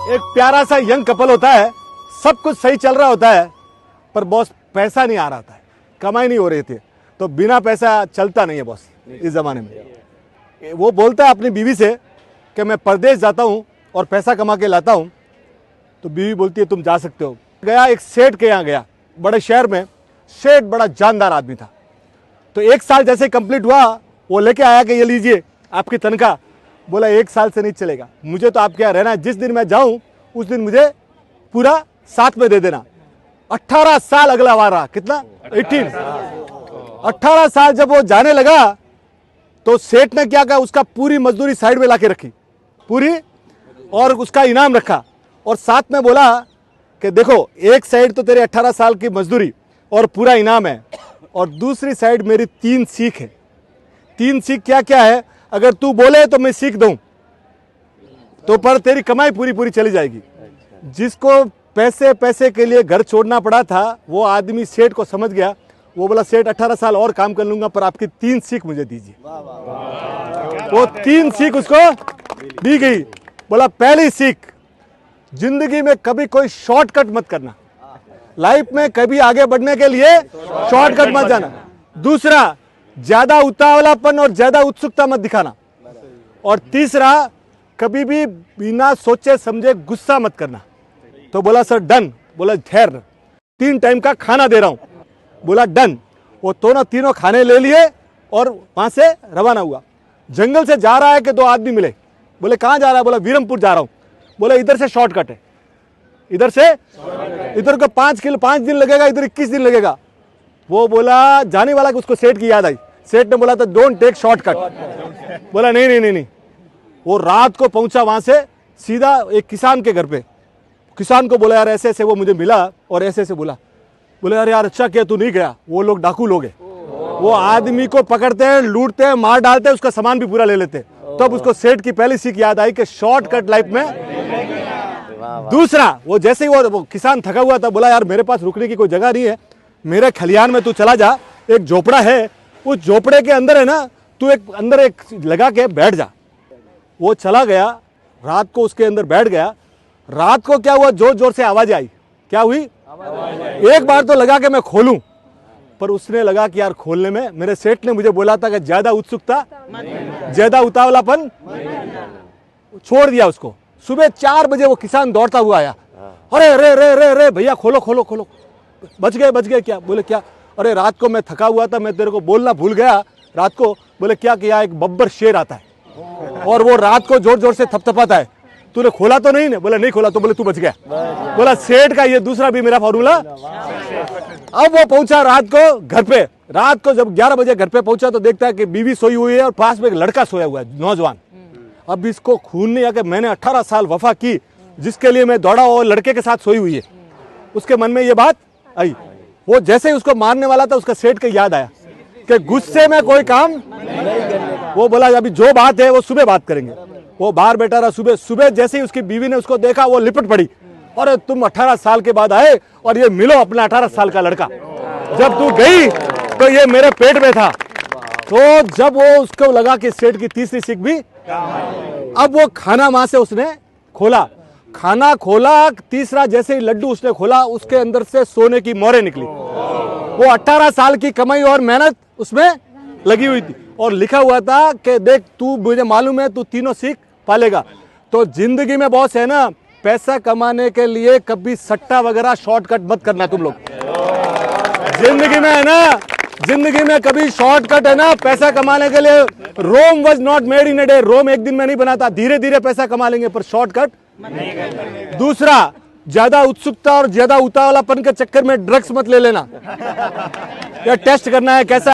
एक प्यारा सा यंग कपल होता है, सब कुछ सही चल रहा होता है, पर बॉस पैसा नहीं आ रहा था, कमाई नहीं हो रही थी, तो बिना पैसा चलता नहीं है बॉस इस जमाने में। वो बोलता है अपनी बीवी से कि मैं परदेश जाता हूँ और पैसा कमा के लाता हूँ, तो बीवी बोलती है तुम जा सकते हो। गया एक सेठ के यहाँ गया, बड़े शहर में। सेठ बड़ा जानदार आदमी था, तो 1 साल जैसे कंप्लीट हुआ, वो लेके आया कि ये लीजिए आपकी तनख्वाह। बोला 1 साल से नहीं चलेगा, मुझे तो आपके यहाँ रहना है, जिस दिन मैं जाऊँ उस दिन मुझे पूरा साथ में दे देना। 18 साल अगला बार रहा, कितना 18 18 साल जब वो जाने लगा तो सेठ ने क्या कहा, उसका पूरी मजदूरी साइड में लाके रखी पूरी, और उसका इनाम रखा, और साथ में बोला कि देखो एक साइड तो तेरे 18 साल की मजदूरी और पूरा इनाम है, और दूसरी साइड मेरी 3 सीख है। 3 सीख क्या क्या है, अगर तू बोले तो मैं सीख दूं, तो पर तेरी कमाई पूरी पूरी चली जाएगी। जिसको पैसे पैसे के लिए घर छोड़ना पड़ा था, वो आदमी सेठ को समझ गया। वो बोला सेठ 18 साल और काम कर लूंगा, पर आपकी 3 सीख मुझे दीजिए। वो 3 सीख उसको दी गई। बोला पहली सीख, जिंदगी में कभी कोई शॉर्टकट मत करना, लाइफ में कभी आगे बढ़ने के लिए शॉर्टकट मत जाना। दूसरा, ज्यादा उतावलापन और ज्यादा उत्सुकता मत दिखाना। और तीसरा, कभी भी बिना सोचे समझे गुस्सा मत करना। तो बोला सर डन। बोला ठहर, 3 टाइम का खाना दे रहा हूं। बोला डन। वो तीनों खाने ले लिए और वहां से रवाना हुआ। जंगल से जा रहा है कि 2 आदमी मिले। बोले कहां जा रहा है? बोला वीरमपुर जा रहा हूं। बोले इधर से शॉर्टकट है, इधर से इधर को 5 दिन लगेगा, इधर 21 दिन लगेगा। वो बोला जाने वाला, उसको सेठ की याद आई। सेठ ने बोला था डोंट टेक शॉर्टकट। बोला नहीं नहीं नहीं नहीं। वो रात को पहुंचा वहां से सीधा एक किसान के घर पे। किसान को बोला यार ऐसे ऐसे वो मुझे मिला और ऐसे ऐसे बोला। बोले यार यार अच्छा किया तू नहीं गया, वो लोग डाकू लोग हैं, वो आदमी को पकड़ते हैं, लूटते हैं, मार डालते हैं, उसका सामान भी पूरा ले लेते हैं। तब उसको सेठ की पहली सीख याद आई कि शॉर्टकट लाइफ में। दूसरा, वो जैसे ही वो किसान थका हुआ था, बोला यार मेरे पास रुकने की कोई जगह नहीं है, मेरे खलियान में तू चला जा, एक झोपड़ा है, उस झोपड़े के अंदर है ना, तू एक अंदर एक लगा के बैठ जा। वो चला गया, रात को उसके अंदर बैठ गया। रात को क्या हुआ, जोर जोर से आवाज आई। क्या हुई? एक बार तो लगा कि मैं खोलूं, पर उसने लगा कि यार खोलने में, मेरे सेठ ने मुझे बोला था कि ज्यादा उत्सुकता, ज्यादा उतावलापन, छोड़ दिया उसको। सुबह 4 बजे वो किसान दौड़ता हुआ आया। अरे रे रे रे रे भैया खोलो खोलो खोलो, बच गए। क्या? बोले क्या? अरे रात को मैं थका हुआ था, मैं तेरे को बोलना भूल गया रात को। बोले क्या किया? एक बब्बर शेर आता है और वो रात को जोर जोर से थपथपाता है, तूने खोला तो नहीं? बोला नहीं खोला। तो बोले तू बच गया। बोला सेठ का ये दूसरा भी मेरा फॉर्मूला। अब वो पहुंचा रात को घर पे। रात को जब 11 बजे घर पे पहुंचा तो देखता है कि बीवी सोई हुई है और पास में एक लड़का सोया हुआ है, नौजवान। अब इसको खून नहीं आ कि मैंने 18 साल वफा की, जिसके लिए मैं दौड़ा, वो लड़के के साथ सोई हुई है। उसके मन में ये बात आई। वो जैसे ही उसको मारने वाला था, उसका सेठ के याद आया कि गुस्से में कोई काम नहीं। वो बोला अभी जो बात है वो सुबह बात करेंगे। वो बाहर बैठा रहा। सुबह जैसे ही उसकी बीवी ने उसको देखा, वो लिपट पड़ी। अरे तुम 18 साल के बाद आए और ये मिलो अपना 18 साल का लड़का, जब तू गई तो ये मेरे पेट में था। तो जब वो उसको लगा कि सेठ की तीसरी सीख भी, अब वो खाना वहां से उसने खोला, खाना खोला। तीसरा जैसे ही लड्डू उसने खोला, उसके अंदर से सोने की मोहरें निकली। वो 18 साल की कमाई और मेहनत उसमें लगी हुई थी, और लिखा हुआ था कि देख तू, मुझे मालूम है तू तीनों सीख पालेगा। तो जिंदगी में बॉस है ना, पैसा कमाने के लिए कभी सट्टा वगैरह शॉर्टकट मत करना तुम लोग। जिंदगी में है ना, जिंदगी में कभी शॉर्टकट है ना पैसा कमाने के लिए। Rome was not made in a day. Rome एक दिन में नहीं बनाता, धीरे धीरे पैसा कमा लेंगे, पर शॉर्टकट नहीं। दूसरा, ज्यादा उत्सुकता और ज्यादा उतावलापन के चक्कर में ड्रग्स मत ले लेना। या टेस्ट करना है कैसा